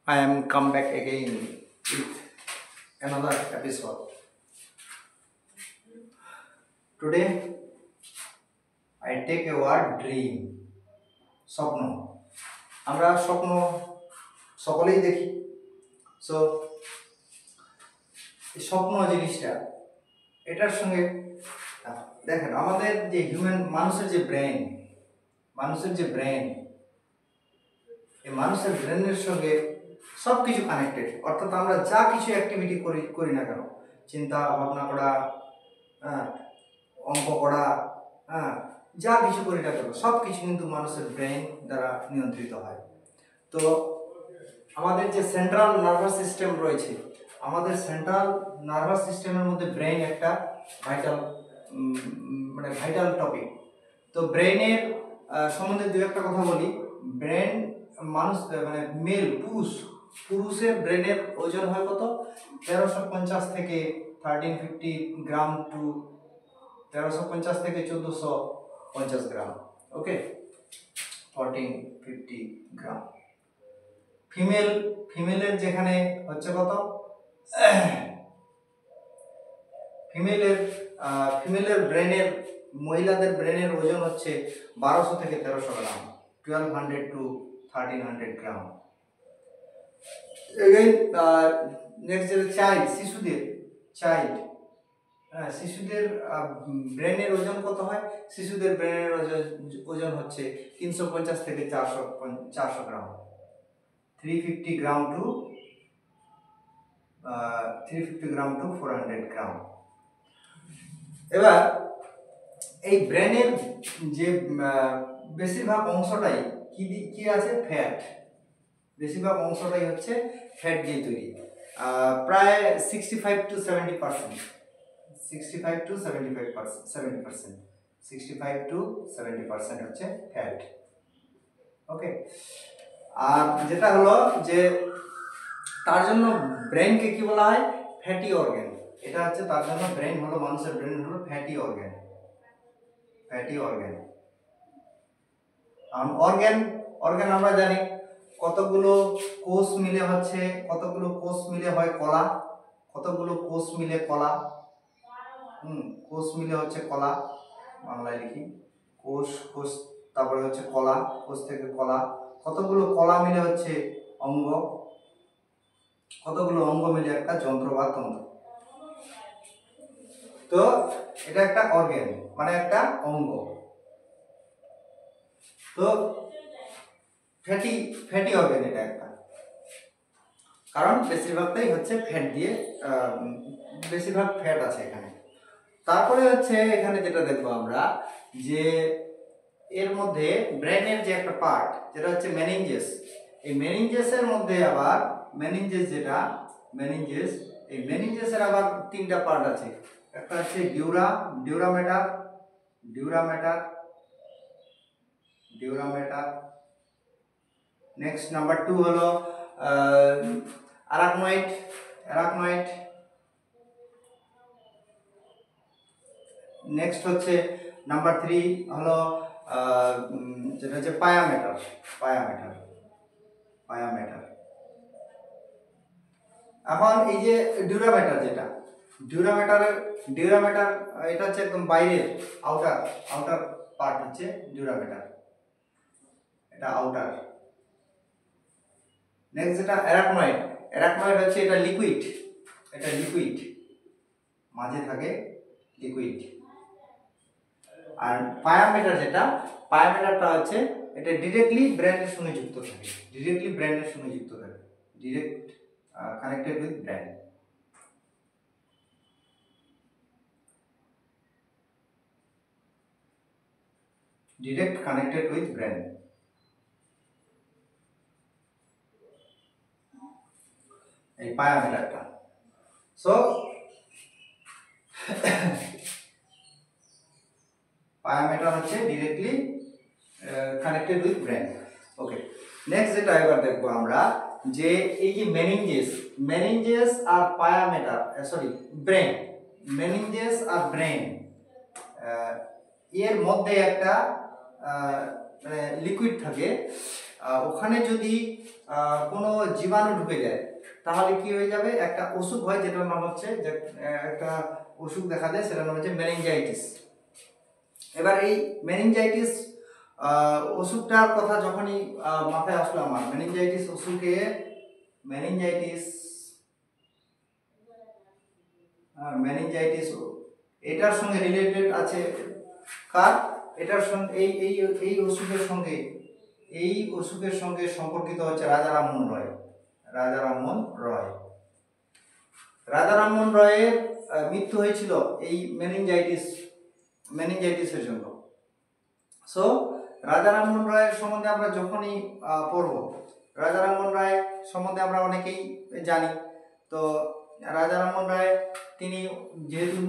I am come back again with another episode. Today I take a word dream. স্বপ্ন আমরা স্বপ্ন সকলেই দেখি। সো স্বপ্ন জিনিসটা এটার সঙ্গে দেখেন আমাদের যে মানুষের যে ব্রেন এই মানুষের ব্রেনের সঙ্গে সব কিছু কানেক্টেড। অর্থাৎ আমরা যা কিছু অ্যাক্টিভিটি করি না কেন, চিন্তা ভাবনা করা, অঙ্ক করা, যা কিছু করি না কেন সব কিছু কিন্তু মানুষের ব্রেন দ্বারা নিয়ন্ত্রিত হয়। তো আমাদের যে সেন্ট্রাল নার্ভাস সিস্টেম রয়েছে, আমাদের সেন্ট্রাল নার্ভাস সিস্টেমের মধ্যে ব্রেন একটা ভাইটাল টপিক। তো ব্রেনের সম্বন্ধে দু একটা কথা বলি। ব্রেন মানুষ পুরুষের ব্রেনের ওজন হয় কত? 1350 থেকে 1350 গ্রাম টু 1350 থেকে 1450 গ্রাম। ওকে, 1450 গ্রাম। ফিমেলের যেখানে হচ্ছে কত? ফিমেলের ব্রেনের, মহিলাদের ব্রেনের ওজন হচ্ছে 1200 থেকে 1300 গ্রাম, 1200 টু 1300 গ্রাম। এগেইন নেক্সট যে শিশুদের ব্রেনের ওজন কত হয়? শিশুদের ব্রেনের ওজন হচ্ছে 350 থেকে 400 গ্রাম, 350 গ্রাম টু 400 গ্রাম। এবার এই ব্রেনের যে বেশিরভাগ অংশটাই কি আছে? ফ্যাট। বেশিরভাগ অংশটাই হচ্ছে ফ্যাট দিয়ে তৈরি। প্রায় 65 টু 70%, 65 টু 70% হচ্ছে ফ্যাট। ওকে, আর যেটা হলো যে তার জন্য ব্রেনকে কি বলা হয়? Fatty organ. এটা হচ্ছে তার জন্য ব্রেন হলো, মানুষের ব্রেন হলো ফ্যাটি অর্গান। অর্গান আমরা জানি কতগুলো কোষ মিলে হয় কলা, কতগুলো কোষ মিলে কলা। কোষ মিলে হচ্ছে কলা, বাংলায় লিখি কোষ, তারপরে হচ্ছে কলা, কোষ থেকে কলা। কতগুলো কলা মিলে হচ্ছে অঙ্গ, কতগুলো অঙ্গ মিলে একটা যন্ত্র বা তন্ত্র। তো এটা একটা অর্গান, মানে একটা অঙ্গ। তো ফ্যাটি অর্গান এটা একটা, কারণ বেশিরভাগটাই হচ্ছে ফ্যাট দিয়ে, বেশিরভাগ ফ্যাট আছে এখানে। তারপরে হচ্ছে এখানে যেটা দেখবো আমরা, যে এর মধ্যে ব্রেনের যে একটা পার্ট যেটা হচ্ছে মেনিনজেস। এই মেনিনজেসের মধ্যে আবার এই মেনিনজেসের আবার তিনটা পার্ট আছে। একটা হচ্ছে ডিউরামেটার। নেক্সট নাম্বার 2 হলো অ্যারাকনয়েড। নেক্সট হচ্ছে নাম্বার 3 হলো যেটা হচ্ছে পায়ামেটার। এখন এই যে ডিউরামেটার এটা হচ্ছে একদম বাইরের আউটার পার্ট হচ্ছে ডিউরামেটার, এটা আউটার। নেক্সট যেটা অ্যারাকনয়েড হচ্ছে এটা লিকুইড, মাঝে থাকে লিকুইড। আর পায়ামেটারটা হচ্ছে এটা ডিরেক্টলি ব্রেনের সঙ্গে যুক্ত থাকে, ডিরেক্ট কানেক্টেড উইথ ব্রেন। এই পায়ামেটারটা। সো পায়ামেটার হচ্ছে directly connected with brain. Okay, next যেটা এবার দেখবো আমরা, যে এই যে মেনিনজেস আর পায়ামেটার, ব্রেন, মেনিনজেস আর ব্রেন, এর মধ্যে একটা লিকুইড থাকে। ওখানে যদি কোনো জীবাণু ঢুকে যায় তাহলে কি হয়ে যাবে, একটা অসুখ হয় যেটার নাম হচ্ছে, যে একটা অসুখ দেখা দেয় সেটার নাম হচ্ছে মেনিনজাইটিস। এবার এই মেনিনজাইটিস অসুখটার কথা যখনই মাথায় আসলো আমার, মেনিনজাইটিস অসুখে মেনিনজাইটিস এটার সঙ্গে রিলেটেড আছে কার, এটার সঙ্গে এই অসুখের সঙ্গে সম্পর্কিত হচ্ছে রাজা রামমোহন রয়। রাজা রামমোহন রয়ের মৃত্যু হয়েছিল এই মেনিনজাইটিসের জন্য। সো রাজা রামমোহন রায়ের সম্বন্ধে আমরা যখনই পড়ব, রাজা রামমোহন রায় সম্বন্ধে আমরা অনেকেই জানি। তো রাজা রামমোহন রায় তিনি যেহেতু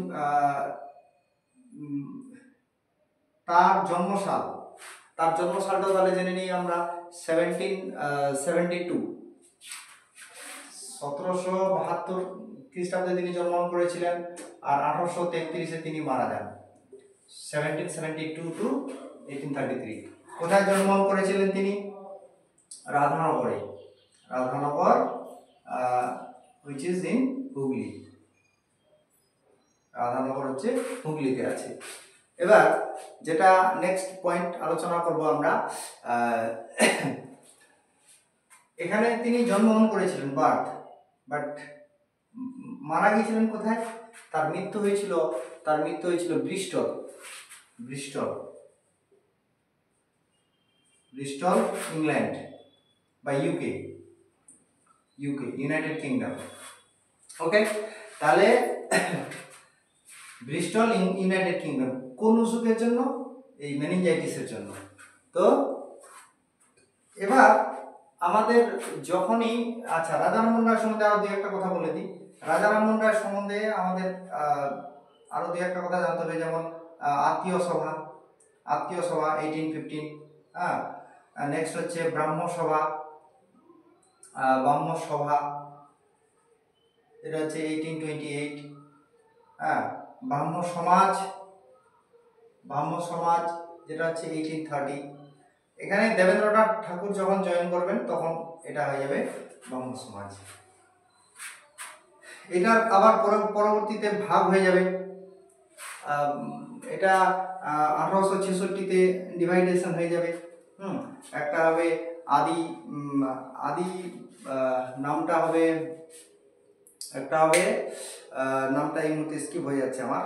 তার জন্মসালটা তাহলে জেনে নিই আমরা 1772 1772 খ্রিস্টাব্দে তিনি জন্মগ্রহণ করেছিলেন, আর 1833-এ তিনি মারা যান। 1772 to 1833। কোথায় জন্মগ্রহণ করেছিলেন তিনি? রাধানগরে, which is in Hooghly. Radhanagar হচ্ছে হুগলিতে আছে। এবার যেটা নেক্সট পয়েন্ট আলোচনা করব আমরা, এখানে তিনি জন্মগ্রহণ করেছিলেন বাট মারা গিয়েছিলেন কোথায়? তার মৃত্যু হয়েছিল ব্রিস্টল ইংল্যান্ড বা ইউকে, ইউনাইটেড কিংডম। ওকে, তাহলে ব্রিস্টল ইউনাইটেড কিংডম কোন অসুখের জন্য? এই মেনিনজাইটিসের জন্য। তো এবার আমাদের যখনই, আচ্ছা রাজা রামমোহন রায় সম্বন্ধে আরো দু একটা কথা বলে দিই। রাজা রামমোহন রায় সম্বন্ধে আমাদের আরো দু একটা কথা জানতে হবে, যেমন আত্মীয় সভা 1815, হ্যাঁ। নেক্সট হচ্ছে ব্রাহ্ম সভা এটা হচ্ছে 1828, হ্যাঁ। ব্রাহ্ম সমাজ যেটা হচ্ছে 1830। এখানে দেবেন্দ্রনাথ ঠাকুর যখন জয়েন করবেন তখন এটা হয়ে যাবে ব্রাহ্ম সমাজ। এটা আবার পরবর্তীতে ভাগ হয়ে যাবে, এটা 1866-তে ডিভাইডেশন হয়ে যাবে। একটা হবে আদি নামটা হবে, একটা হবে নামটা এই মুহূর্তে স্কিপ হয়ে যাচ্ছে আমার,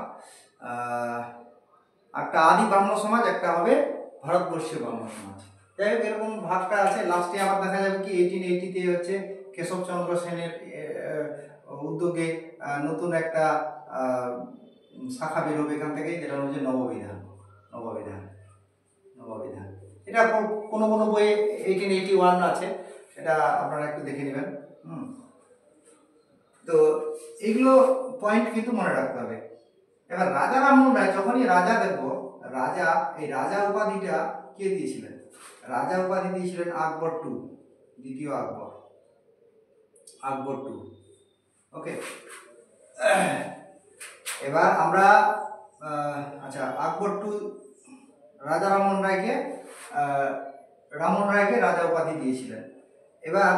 একটা আদি ব্রাহ্ম সমাজ, একটা হবে ভারতবর্ষীয় ব্রাহ্ম সমাজ। যাই হোক, এরকম ভাগটা আছে। লাস্টে আবার দেখা যাবে কি 1880-তে হচ্ছে কেশবচন্দ্র সেনের উদ্যোগে নতুন একটা শাখা বেরোবে এখান থেকে, যেটা হচ্ছে নববিধান। এটা কোনো বইয়ে 1881 আছে, এটা আপনারা একটু দেখে নেবেন। তো এইগুলো পয়েন্ট কিন্তু মনে রাখতে হবে। এবার রাজা রামমোহন রায়, যখনই রাজা দেখব, এই রাজা উপাধিটা কে দিয়েছিলেন? রাজা উপাধি দিয়েছিলেন আকবর টু, দ্বিতীয় আকবর টু। ওকে, এবার আমরা আচ্ছা, আকবর টু রাজা রামমোহন রায়কে রাজা উপাধি দিয়েছিলেন। এবার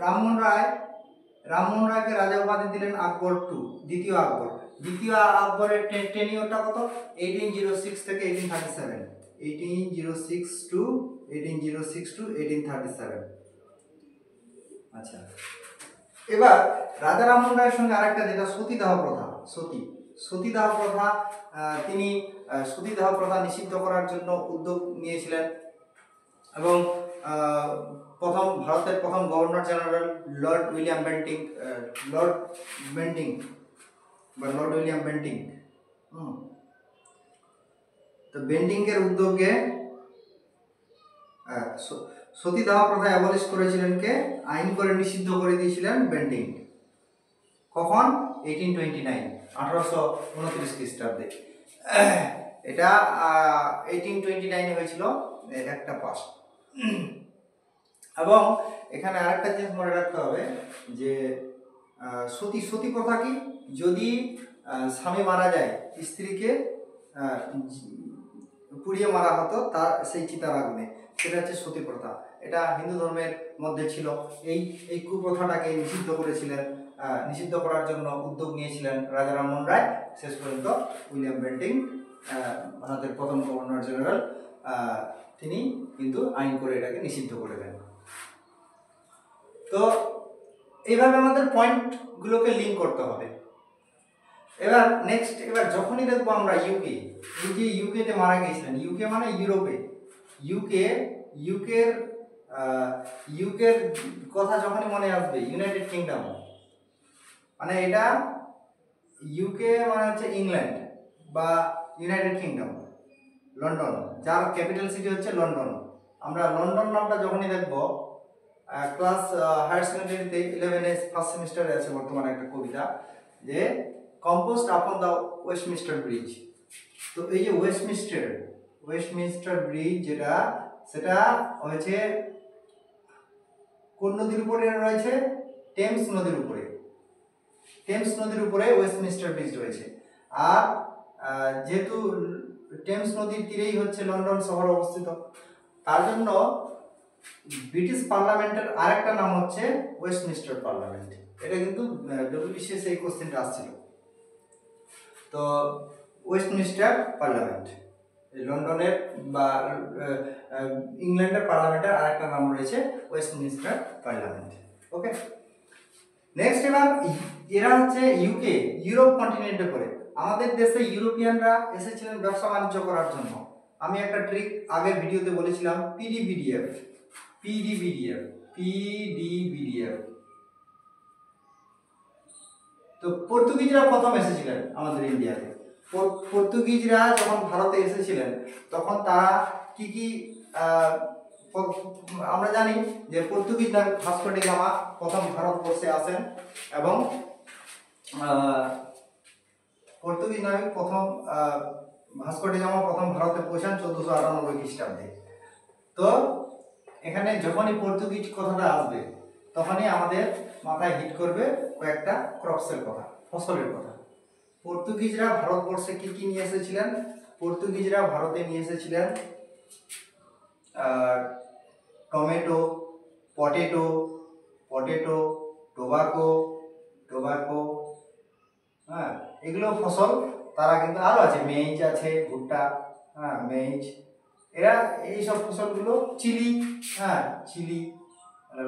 রামমোহন রায়কে রাজা উপাধি দিলেন আকবর টু, দ্বিতীয় আকবরের টেনিওরটা কত? 1806 থেকে 1837, 1806 to 1837। আচ্ছা, এবার রাজা রামমোহন রায়ের সঙ্গে আরেকটা, যেটা সতীদাহ প্রথা, তিনি সতীদাহ প্রথা নিষিদ্ধ করার জন্য উদ্যোগ নিয়েছিলেন, এবং ভারতের প্রথম governor general Lord William Bentinck, তো বেন্টিংয়ের উদ্যোগে সতীদাহ প্রথা অ্যাবলিশ করেছিলেন কে? আইন করে নিষিদ্ধ করে দিয়েছিলেন বেন্টিং। কখন? 1829 খ্রিস্টাব্দে। এটা 1829 হয়েছিল একটা পাস। এবং এখানে আরেকটা জিনিস মনে রাখতে হবে যে সতী প্রথা কি? যদি স্বামী মারা যায়, স্ত্রীকে পুড়িয়ে মারা হতো তার সেই চিতার আগুনে। সেটা হচ্ছে সতী প্রথা। এটা হিন্দু ধর্মের মধ্যে ছিল। এই এই কুপ্রথাটাকে নিষিদ্ধ করেছিলেন, নিষিদ্ধ করার জন্য উদ্যোগ নিয়েছিলেন রাজা রামমোহন রায়। শেষ পর্যন্ত উইলিয়াম বেন্টিং, ভারতের প্রথম গভর্নর জেনারেল, তিনি কিন্তু আইন করে এটাকে নিষিদ্ধ করে দেন। তো এইভাবে আমাদের পয়েন্টগুলোকে লিঙ্ক করতে হবে। এবার নেক্সট, এবার যখনই দেখবো আমরা ইউকেতে মারা গিয়েছিলেন, ইউকে মানে ইউরোপে, ইউকের কথা যখনই মনে আসবে, ইউনাইটেড কিংডম মানে এটা, ইউকে মানে হচ্ছে ইংল্যান্ড বা ইউনাইটেড কিংডম, লন্ডন, যার ক্যাপিটাল সিটি হচ্ছে লন্ডন। আমরা লন্ডন নামটা যখনই দেখবো, ক্লাস হায়ার সেকেন্ডারিতে 11 ফার্স্ট সেমিস্টারে আছে বর্তমানে একটা কবিতা, যে composed upon the Westminster bridge. তো এই যে ওয়েস্টমিনস্টার ব্রিজ যেটা, সেটা হয়েছে কোন নদীর উপরে রয়েছে? টেমস নদীর উপরে ওয়েস্টমিনস্টার ব্রিজ রয়েছে। আর যেহেতু টেমস নদীর তীরেই হচ্ছে লন্ডন শহর অবস্থিত, তার জন্য ব্রিটিশ পার্লামেন্টের আরেকটা নাম হচ্ছে ওয়েস্টমিনস্টার পার্লামেন্ট। এটা কিন্তু ডব্লিউবিসিএস এই কোশ্চেনটা আসছিল। তো ওয়েস্টমিনস্টার পার্লামেন্ট লন্ডনের বা ইংল্যান্ডের পার্লামেন্টের আরেকটা নাম রয়েছে ওয়েস্টমিনস্টার পার্লামেন্ট। ওকে, নেক্সট এবার এরা হচ্ছে ইউরোপ কন্টিনেন্টে করে। আমাদের দেশে ইউরোপিয়ানরা এসেছিলেন ব্যবসা বাণিজ্য করার জন্য। আমি একটা ট্রিক আগের ভিডিওতে বলেছিলাম, পিডিবিডিএফ। তো পর্তুগিজরা প্রথম এসেছিলেন আমাদের ইন্ডিয়াতে। পর্তুগিজরা যখন ভারতে এসেছিলেন, তখন তারা কি কি, আমরা জানি যে পর্তুগিজ নাবিক ভাস্কো ডি গামা প্রথম ভারতবর্ষে আসেন, এবং পর্তুগিজ নাবিক ভাস্কো ডি গামা প্রথম ভারতে পৌঁছান 1498 খ্রিস্টাব্দে। তো এখানে যখনই পর্তুগিজ কথাটা আসবে, তখনই আমাদের মাথায় হিট করবে কয়েকটা ক্রপসের কথা, ফসলের কথা। পর্তুগিজরা ভারতবর্ষে কি কি নিয়ে এসেছিলেন? পর্তুগিজরা ভারতে নিয়ে এসেছিলেন টমেটো, পটেটো, টোবাকো, হ্যাঁ, এগুলো ফসল তারা কিন্তু, আরো আছে মেইজ আছে, ভুট্টা, হ্যাঁ মেইজ, এরা এইসব ফসলগুলো, চিলি,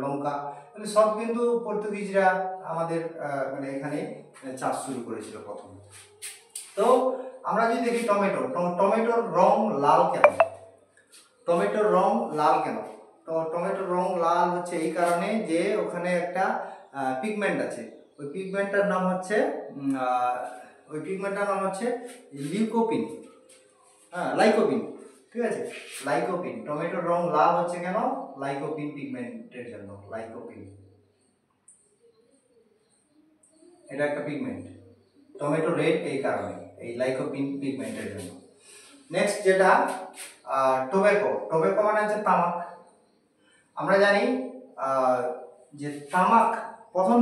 লঙ্কা, মানে সব কিন্তু পর্তুগিজরা আমাদের মানে এখানে চাষ শুরু করেছিল প্রথম। তো আমরা যদি দেখি টমেটোর রং লাল কেন? তো টমেটোর রং লাল হচ্ছে এই কারণে যে ওখানে একটা পিগমেন্ট আছে। ওই পিগমেন্টটার নাম হচ্ছে লিউকোপিন, লাইকোপিন, ঠিক আছে, লাইকোপিন। টমেটোর রং লাল হচ্ছে কেন? লাইকোপিন পিগমেন্টের জন্য। এটা একটা পিগমেন্ট। টমেটো রেড এই কারণে, এই লাইকোপিন পিগমেন্টের জন্য। নেক্সট যেটা টোব্যাকো মানে হচ্ছে তামাক। আমরা জানি যে তামাক, প্রথম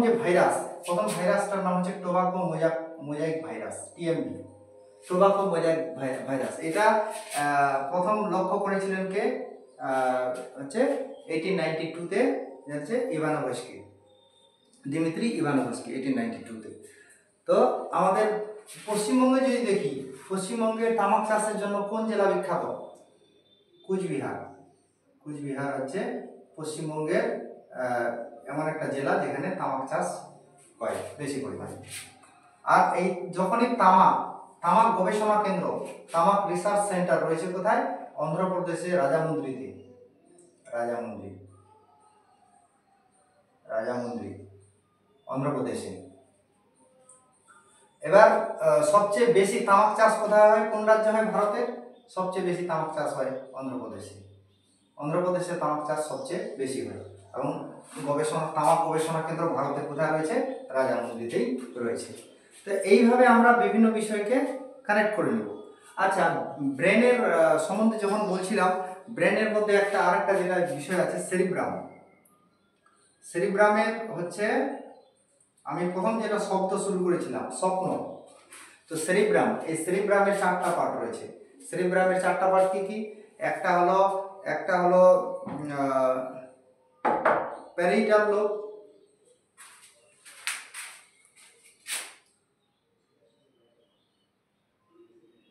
ভাইরাসটার নাম হচ্ছে tobacco mosaic virus, TMV, tobacco mosaic virus. এটা প্রথম লক্ষ্য করেছিলেন কে? হচ্ছে 1892-তে হচ্ছে দিমিত্রি ইভানোভস্কি 1892-তে। তো আমাদের পশ্চিমবঙ্গে যদি দেখি, পশ্চিমবঙ্গের তামাক চাষের জন্য কোন জেলা বিখ্যাত? কুচবিহার হচ্ছে পশ্চিমবঙ্গের এমন একটা জেলা যেখানে তামাক চাষ হয় বেশি পরিমাণে। আর এই যখনই তামাক গবেষণা কেন্দ্র, তামাক রিসার্চ সেন্টার রয়েছে কোথায়? অন্ধ্রপ্রদেশে রাজামুন্দ্রিতে, অন্ধ্রপ্রদেশে। এবার সবচেয়ে বেশি তামাক চাষ কোথায় হয়? কোন রাজ্যে হয় ভারতের? সবচেয়ে বেশি তামাক চাষ হয় অন্ধ্রপ্রদেশে তামাক চাষ সবচেয়ে বেশি হয়। এবং তামাক গবেষণা কেন্দ্র ভারতের কোথায় রয়েছে? রাজামুন্দ্রিতেই রয়েছে। তো এইভাবে আমরা বিভিন্ন বিষয়কে কানেক্ট করে নেব। আচ্ছা, ব্রেনের সম্বন্ধে যখন বলছিলাম, ব্রেনের মধ্যে আরেকটা যেটা বিষয় আছে, সেরিব্রামের হচ্ছে, আমি প্রথম যেটা শব্দ শুরু করেছিলাম স্বপ্ন। তো সেরিব্রামের 4টা পার্ট রয়েছে। সেরিব্রামের 4টা পার্ট কি কি? একটা হলো একটা হলো প্যারিটাল লোব,